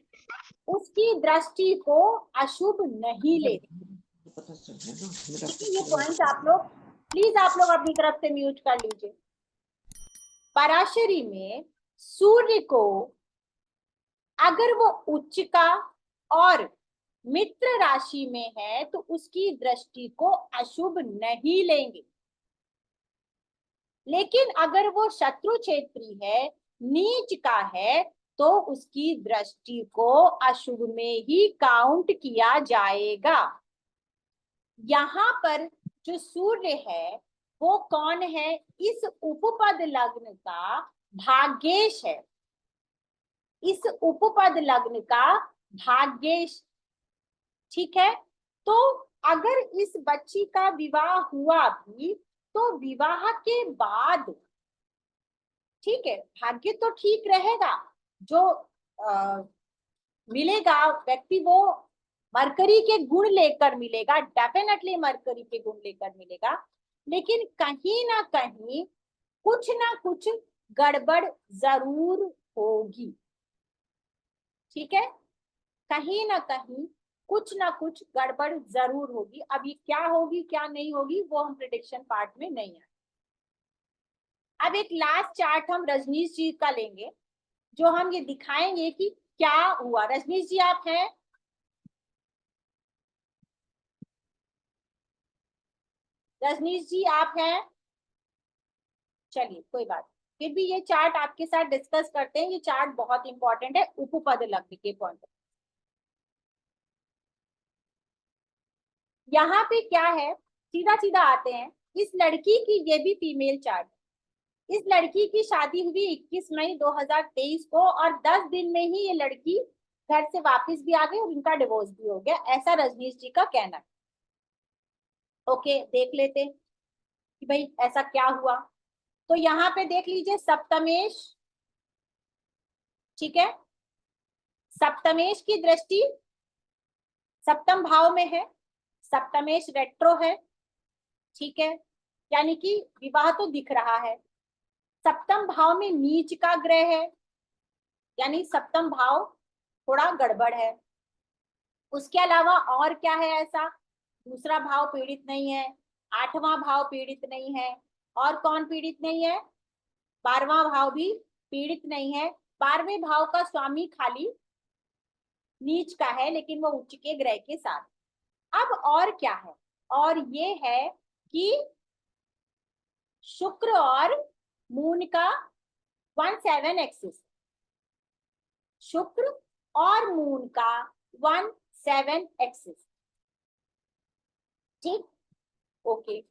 उसकी दृष्टि को अशुभ नहीं लेते। ये पॉइंट आप लोग प्लीज अपनी तरफ से म्यूट कर लीजिए। पराशरी में सूर्य को अगर वो उच्च का और मित्र राशि में है तो उसकी दृष्टि को अशुभ नहीं लेंगे, लेकिन अगर वो शत्रु क्षेत्री है, नीच का है, तो उसकी दृष्टि को अशुभ में ही काउंट किया जाएगा। यहाँ पर जो सूर्य है वो कौन है, इस उपपद लग्न का भाग्येश है। इस उपपद लग्न का भाग्येश, ठीक है। तो अगर इस बच्ची का विवाह हुआ भी तो विवाह के बाद, ठीक है, भाग्य तो ठीक रहेगा, जो मिलेगा व्यक्ति वो मरकरी के गुण लेकर मिलेगा, डेफिनेटली मरकरी के गुण लेकर मिलेगा, लेकिन कहीं ना कहीं कुछ ना कुछ गड़बड़ जरूर होगी, ठीक है, कहीं ना कहीं कुछ ना कुछ गड़बड़ जरूर होगी। अब ये क्या होगी क्या नहीं होगी वो हम प्रिडिक्शन पार्ट में नहीं है। अब एक लास्ट चार्ट हम रजनीश जी का लेंगे, जो हम ये दिखाएंगे कि क्या हुआ। रजनीश जी आप हैं? रजनीश जी आप हैं? चलिए कोई बात, फिर भी ये चार्ट आपके साथ डिस्कस करते हैं। ये चार्ट बहुत इंपॉर्टेंट है उपपद लग्न के पॉइंट। यहाँ पे क्या है, सीधा सीधा आते हैं। इस लड़की की, ये भी फीमेल चार्ट, इस लड़की की शादी हुई 21 मई 2023 को और 10 दिन में ही ये लड़की घर से वापस भी आ गई और इनका डिवोर्स भी हो गया, ऐसा रजनीश जी का कहना है। ओके, देख लेते हैं कि भाई ऐसा क्या हुआ। तो यहाँ पे देख लीजिए सप्तमेश, ठीक है, सप्तमेश की दृष्टि सप्तम भाव में है, सप्तमेश रेट्रो है, ठीक है, यानी कि विवाह तो दिख रहा है। सप्तम भाव में नीच का ग्रह है, यानी सप्तम भाव थोड़ा गड़बड़ है। उसके अलावा और क्या है ऐसा, दूसरा भाव पीड़ित नहीं है, आठवां भाव पीड़ित नहीं है, और कौन पीड़ित नहीं है, 12वां भाव भी पीड़ित नहीं है। 12वें भाव का स्वामी खाली नीच का है, लेकिन वो उच्च के ग्रह के साथ। अब और क्या है, और ये है कि शुक्र और मून का 17 एक्सिस, शुक्र और मून का 17 एक्सिस, ठीक, ओके।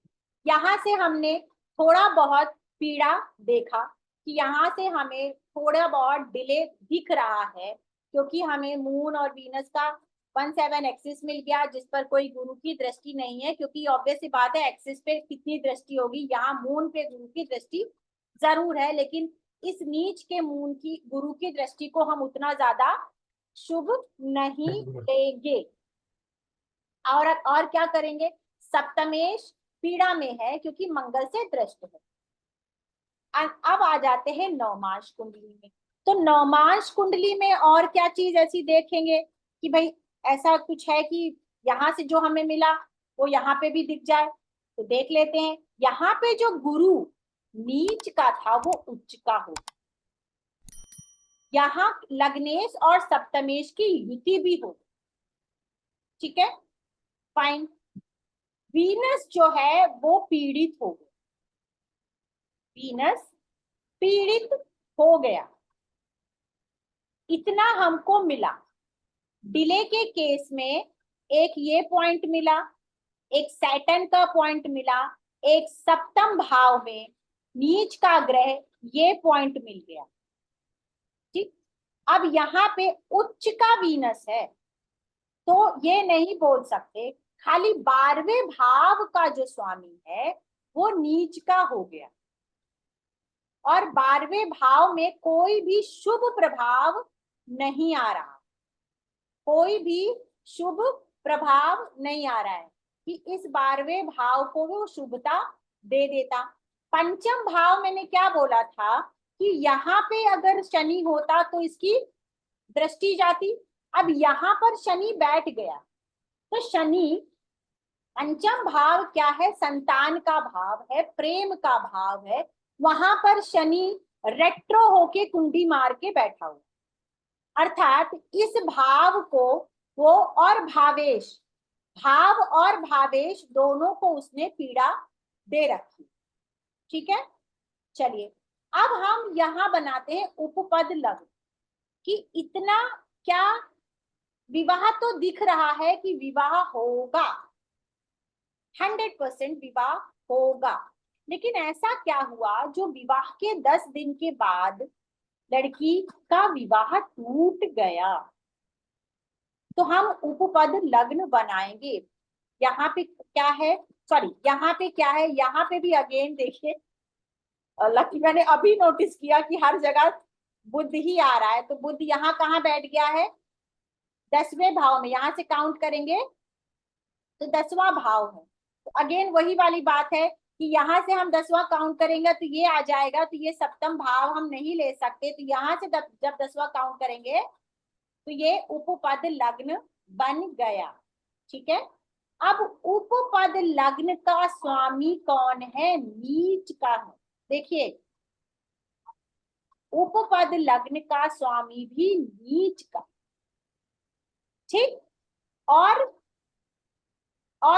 यहां से हमने थोड़ा बहुत पीड़ा देखा कि यहाँ से हमें थोड़ा बहुत डिले दिख रहा है, क्योंकि हमें मून और वीनस का 17 एक्सिस मिल गया, जिस पर कोई गुरु की दृष्टि नहीं है, क्योंकि ऑब्वियस सी बात है एक्सिस पे कितनी दृष्टि होगी, यहाँ मून पे गुरु की दृष्टि जरूर है, लेकिन इस नीच के मून की गुरु की दृष्टि को हम उतना ज्यादा शुभ नहीं लेंगे। और क्या करेंगे, सप्तमेश पीड़ा में है क्योंकि मंगल से दृष्ट है। अब आ जाते हैं नवमांश कुंडली में। तो नवमांश कुंडली में और क्या चीज ऐसी देखेंगे कि भाई ऐसा कुछ है कि यहाँ से जो हमें मिला वो यहाँ पे भी दिख जाए, तो देख लेते हैं। यहाँ पे जो गुरु नीच का था वो उच्च का हो, यहाँ लग्नेश और सप्तमेश की युति भी हो, ठीक है, फाइन। वीनस जो है वो पीड़ित हो गया, वीनस पीड़ित हो गया, इतना हमको मिला। डिले के केस में एक ये पॉइंट मिला, एक सैटर्न का पॉइंट मिला, एक सप्तम भाव में नीच का ग्रह ये पॉइंट मिल गया, ठीक। अब यहाँ पे उच्च का वीनस है, तो ये नहीं बोल सकते खाली 12वें भाव का जो स्वामी है वो नीच का हो गया, और 12वें भाव में कोई भी शुभ प्रभाव नहीं आ रहा, कोई भी शुभ प्रभाव नहीं आ रहा है कि इस 12वें भाव को वो शुभता दे देता। पंचम भाव मैंने क्या बोला था कि यहाँ पे अगर शनि होता तो इसकी दृष्टि जाती। अब यहाँ पर शनि बैठ गया, तो शनि पंचम भाव क्या है, संतान का भाव है, प्रेम का भाव है, वहां पर शनि रेट्रो होके कुंडी मार के बैठा हुआ, अर्थात इस भाव को वो और भावेश, भाव और भावेश दोनों को उसने पीड़ा दे रखी, ठीक है। चलिए अब हम यहाँ बनाते हैं उपपद लग्न कि इतना क्या विवाह तो दिख रहा है कि विवाह होगा, 100% विवाह होगा, लेकिन ऐसा क्या हुआ जो विवाह के 10 दिन के बाद लड़की का विवाह टूट गया। तो हम उपपद लग्न बनाएंगे यहाँ पे क्या है, सॉरी यहाँ पे क्या है, यहाँ पे भी अगेन देखिए, लकी मैंने अभी नोटिस किया कि हर जगह बुध ही आ रहा है, तो बुध यहाँ कहाँ बैठ गया है, 10वें भाव में। यहाँ से काउंट करेंगे तो 10वां भाव है। तो अगेन वही वाली बात है कि यहाँ से हम 10वां काउंट करेंगे तो ये आ जाएगा, तो ये सप्तम भाव हम नहीं ले सकते, तो यहाँ से जब 10वां काउंट करेंगे तो ये उपपद लग्न बन गया। ठीक है, अब उपपद लग्न का स्वामी कौन है, नीच का है। देखिए उपपद लग्न का स्वामी भी नीच का, ठीक। और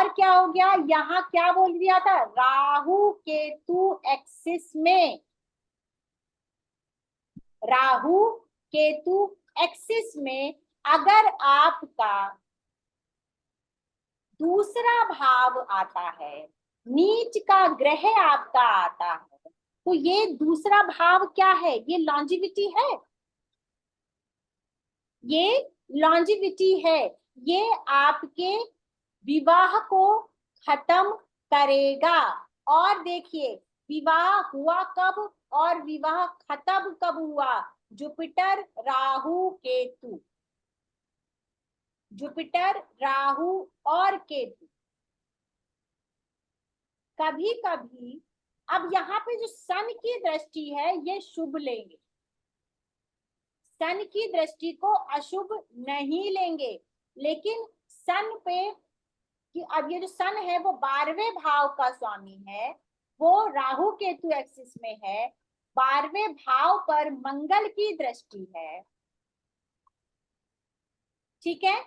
क्या हो गया, यहाँ क्या बोल दिया था, राहु केतु एक्सिस में, राहु केतु एक्सिस में अगर आपका दूसरा भाव आता है, नीच का ग्रह आपका आता है, तो ये दूसरा भाव क्या है, ये लॉन्जिविटी है, ये लॉन्जिविटी है, ये आपके विवाह को खत्म करेगा। और देखिए विवाह हुआ कब और विवाह खत्म कब हुआ, जुपिटर राहु केतु, जुपिटर राहु और केतु। कभी कभी अब यहाँ पे जो सन की दृष्टि है ये शुभ लेंगे, सन की दृष्टि को अशुभ नहीं लेंगे, लेकिन सन पे कि अब ये जो सन है वो 12वें भाव का स्वामी है, वो राहु केतु एक्सिस में है, 12वें भाव पर मंगल की दृष्टि है। ठीक है,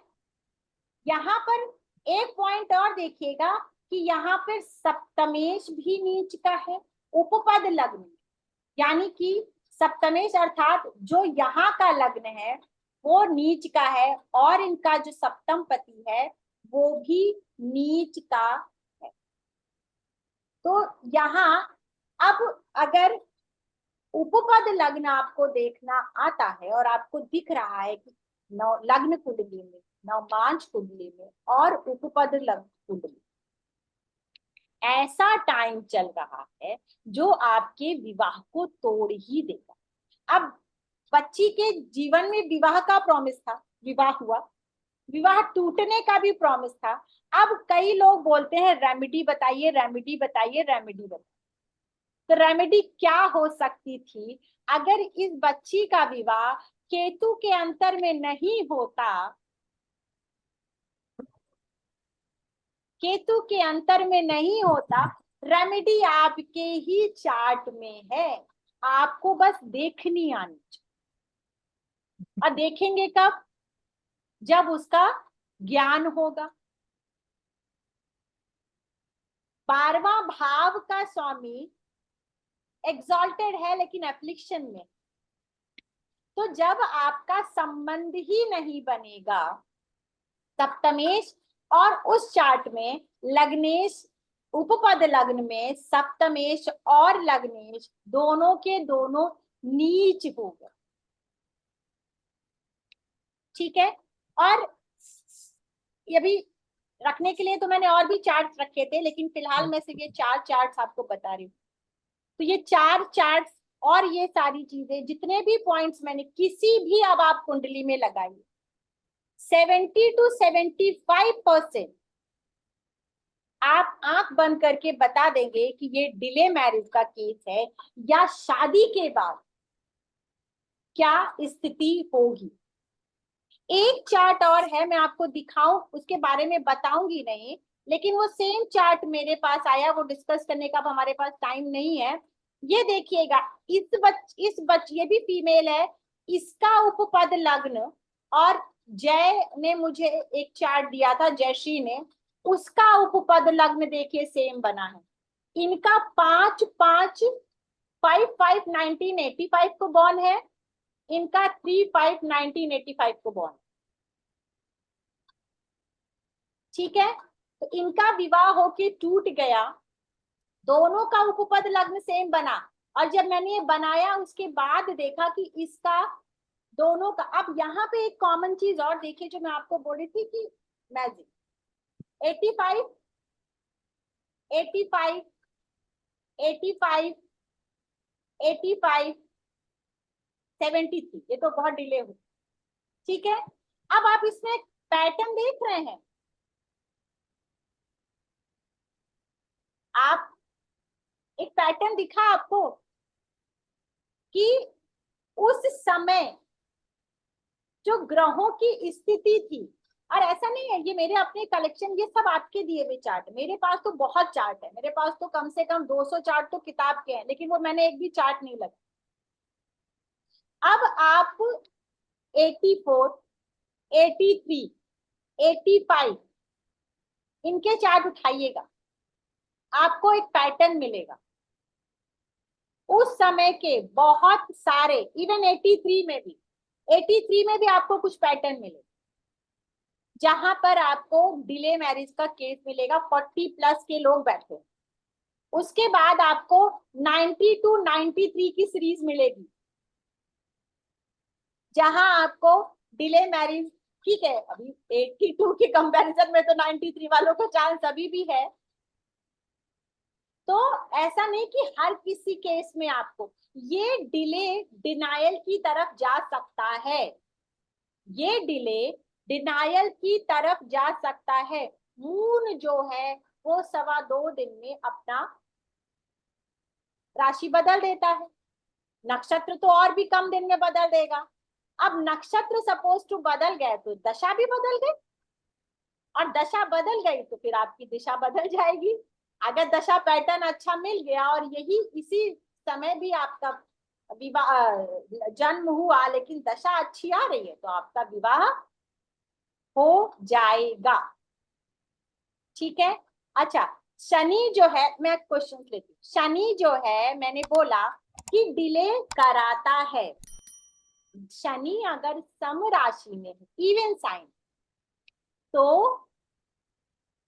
यहाँ पर एक पॉइंट और देखिएगा कि यहाँ पर सप्तमेश भी नीच का है उपपद लग्न, यानी कि सप्तमेश अर्थात जो यहाँ का लग्न है वो नीच का है, और इनका जो सप्तम पति है वो भी नीच का है। तो यहाँ अब अगर उपपद लग्न आपको देखना आता है और आपको दिख रहा है कि नौ लग्न कुंडली में, नवमांश कुंडली में और उपपद लग्न कुंडली, ऐसा टाइम चल रहा है जो आपके विवाह को तोड़ ही देगा। अब बच्ची के जीवन में विवाह का प्रॉमिस था, विवाह हुआ, विवाह टूटने का भी प्रॉमिस था। अब कई लोग बोलते हैं रेमेडी बताइए, रेमेडी बताइए, रेमेडी बताइए। तो रेमेडी क्या हो सकती थी, अगर इस बच्ची का विवाह केतु के अंतर में नहीं होता, केतु के अंतर में नहीं होता, रेमेडी आपके ही चार्ट में है, आपको बस देखनी आनी चाहिए। और देखेंगे कब, जब उसका ज्ञान होगा। 12वां भाव का स्वामी एग्जॉल्टेड है लेकिन एफ्लिक्शन में, तो जब आपका संबंध ही नहीं बनेगा सप्तमेश, और उस चार्ट में लग्नेश, उपपद लग्न में सप्तमेश और लग्नेश दोनों के दोनों नीच हो गए। ठीक है, और ये भी रखने के लिए तो मैंने और भी चार्ट रखे थे, लेकिन फिलहाल मैं सिर्फ ये 4 चार्ट्स आपको बता रही हूँ। तो ये 4 चार्ट्स और ये सारी चीजें, जितने भी पॉइंट्स मैंने किसी भी अब आप कुंडली में लगाइए, 70 to 75% आप आंख बंद करके बता देंगे कि ये डिले मैरिज का केस है या शादी के बाद क्या स्थिति होगी। एक चार्ट और है, मैं आपको दिखाऊं, उसके बारे में बताऊंगी नहीं, लेकिन वो सेम चार्ट मेरे पास आया, वो डिस्कस करने का हमारे पास टाइम नहीं है। ये देखिएगा, ये भी फीमेल है, इसका उपपद लग्न, और जय ने मुझे एक चार्ट दिया था, जयश्री ने, उसका उपपद लग्न देखिए सेम बना है। इनका 5-5-5-5-1985 को बॉर्न है, इनका 3-5-1985 को बॉर्न। ठीक है, तो इनका विवाह होके टूट गया, दोनों का उपपद लग्न सेम बना, और जब मैंने ये बनाया उसके बाद देखा कि इसका दोनों का, अब यहाँ पे एक कॉमन चीज और देखिए जो मैं आपको बोल रही थी कि मैजिक, 85, 85, 85, 85, 73। ये तो बहुत डिले हुई। ठीक है, अब आप इसमें पैटर्न देख रहे हैं। आप एक पैटर्न दिखा आपको कि उस समय जो ग्रहों की स्थिति थी, और ऐसा नहीं है ये मेरे अपने कलेक्शन, ये सब आपके दिए हुए चार्ट, मेरे पास तो बहुत चार्ट है, मेरे पास तो कम से कम 200 चार्ट तो किताब के हैं, लेकिन वो मैंने एक भी चार्ट नहीं लगा। अब आप 84, 83, 85 इनके चार्ट उठाइएगा, आपको एक पैटर्न मिलेगा। उस समय के बहुत सारे, इवन 83 में भी, 83 में भी आपको कुछ पैटर्न मिलेगा, जहां पर आपको डिले मैरिज का केस मिलेगा, 40 प्लस के लोग बैठे। उसके बाद आपको 90 to 93 की सीरीज मिलेगी, जहां आपको डिले मैरिज, ठीक है अभी 82 के कंपैरिजन में तो 93 वालों को चांस अभी भी है। तो ऐसा नहीं कि हर किसी केस में आपको ये डिले डिनायल की तरफ जा सकता है, ये डिले डिनायल की तरफ जा सकता है। मून जो है वो 2.25 दिन में अपना राशि बदल देता है, नक्षत्र तो और भी कम दिन में बदल देगा। अब नक्षत्र सपोज टू बदल गए तो दशा भी बदल गई, और दशा बदल गई तो फिर आपकी दिशा बदल जाएगी। अगर दशा पैटर्न अच्छा मिल गया और यही इसी समय भी आपका विवाह जन्म हुआ, लेकिन दशा अच्छी आ रही है, तो आपका विवाह हो जाएगा। ठीक है, अच्छा शनि जो है, मैं क्वेश्चन लेती हूँ। शनि जो है, मैंने बोला कि डिले कराता है। शनि अगर सम राशि में है, इवन साइन, तो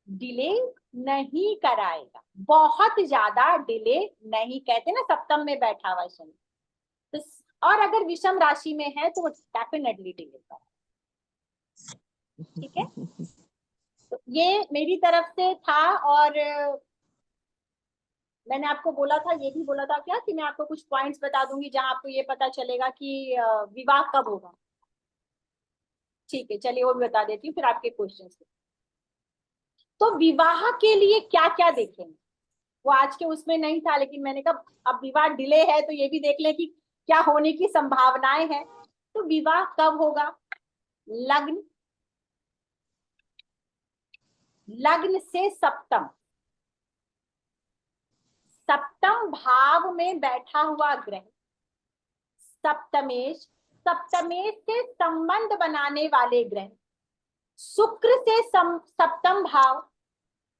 डिले नहीं कराएगा, बहुत ज्यादा डिले नहीं, कहते ना सप्तम में बैठा हुआ शनि तो, और अगर विषम राशि में है तो वो डेफिनेटली डिले करेगा। ठीक है, तो ये मेरी तरफ से था। और मैंने आपको बोला था, ये भी बोला था क्या कि मैं आपको कुछ पॉइंट्स बता दूंगी जहां आपको ये पता चलेगा कि विवाह कब होगा। ठीक है, चलिए वो भी बता देती हूँ, फिर आपके क्वेश्चन। तो विवाह के लिए क्या क्या देखेंगे, वो आज के उसमें नहीं था, लेकिन मैंने कहा अब विवाह डिले है तो ये भी देख ले कि क्या होने की संभावनाएं हैं। तो विवाह कब होगा? लग्न, लग्न से सप्तम, सप्तम भाव में बैठा हुआ ग्रह सप्तमेश, सप्तमेश से संबंध बनाने वाले ग्रह शुक्र से सप्तम भाव,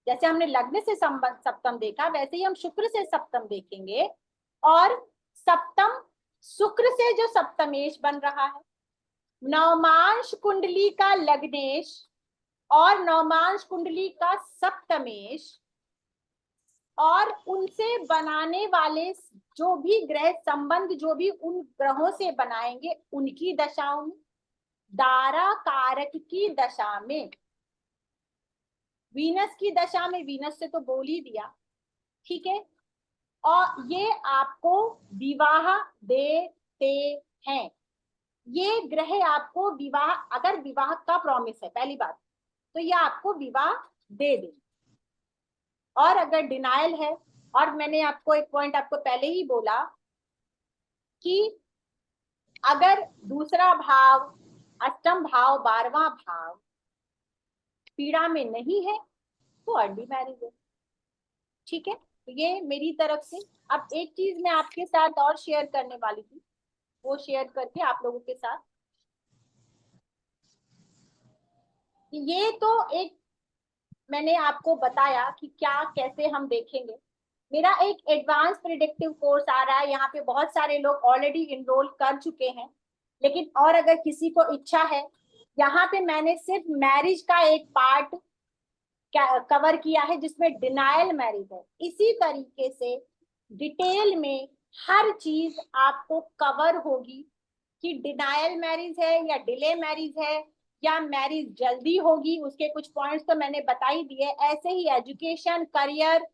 जैसे हमने लग्न से संबंध सप्तम देखा, वैसे ही हम शुक्र से सप्तम देखेंगे। और सप्तम शुक्र से जो सप्तमेश बन रहा है, नवमांश कुंडली का लग्नेश और नवमांश कुंडली का सप्तमेश, और उनसे बनाने वाले जो भी ग्रह संबंध जो भी उन ग्रहों से बनाएंगे, उनकी दशाओं में, दारा कारक की दशा में, वीनस की दशा में, वीनस से तो बोल ही दिया। ठीक है, और ये आपको विवाह देते हैं, ये ग्रह आपको विवाह, अगर विवाह का प्रॉमिस है पहली बात, तो ये आपको विवाह दे दें। और अगर डिनायल है, और मैंने आपको एक पॉइंट आपको पहले ही बोला कि अगर दूसरा भाव, अष्टम भाव, 12वां भाव पीड़ा में नहीं है तो अर्ली मैरिज है। ठीक है, तो ये मेरी तरफ से। अब एक चीज मैं आपके साथ और शेयर करने वाली थी, वो शेयर करके आप लोगों के साथ, ये तो एक मैंने आपको बताया कि क्या कैसे हम देखेंगे। मेरा एक एडवांस प्रिडिक्टिव कोर्स आ रहा है, यहाँ पे बहुत सारे लोग ऑलरेडी इनरोल कर चुके हैं, लेकिन और अगर किसी को इच्छा है, यहाँ पे मैंने सिर्फ मैरिज का एक पार्ट कवर किया है जिसमें डिनायल मैरिज है। इसी तरीके से डिटेल में हर चीज आपको कवर होगी कि डिनायल मैरिज है या डिले मैरिज है या मैरिज जल्दी होगी, उसके कुछ पॉइंट्स तो मैंने बता ही दिए। ऐसे ही एजुकेशन, करियर,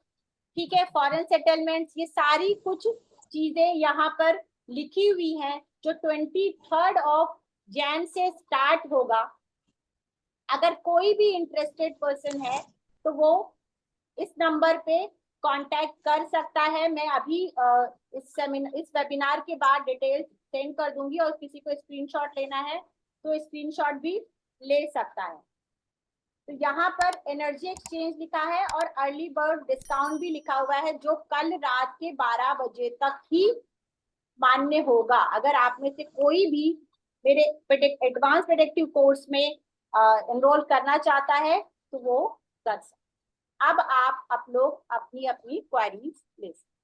ठीक है, फॉरेन सेटलमेंट्स, ये सारी कुछ चीजें यहाँ पर लिखी हुई हैं जो 23 जैन से स्टार्ट होगा। अगर कोई भी इंटरेस्टेड पर्सन है तो वो इस नंबर पे कांटेक्ट कर सकता है। मैं अभी इस वेबिनार के बाद डिटेल्स सेंड कर दूंगी, और किसी को स्क्रीनशॉट लेना है तो स्क्रीनशॉट भी ले सकता है। तो यहाँ पर एनर्जी एक्सचेंज लिखा है और अर्ली बर्ड डिस्काउंट भी लिखा हुआ है, जो कल रात के 12 बजे तक ही मान्य होगा। अगर आप में से कोई भी मेरे एडवांस प्रेडिक्टिव कोर्स में एनरोल करना चाहता है तो वो कर सकते। अब आप लोग अपनी अपनी क्वेरीज ले सकते।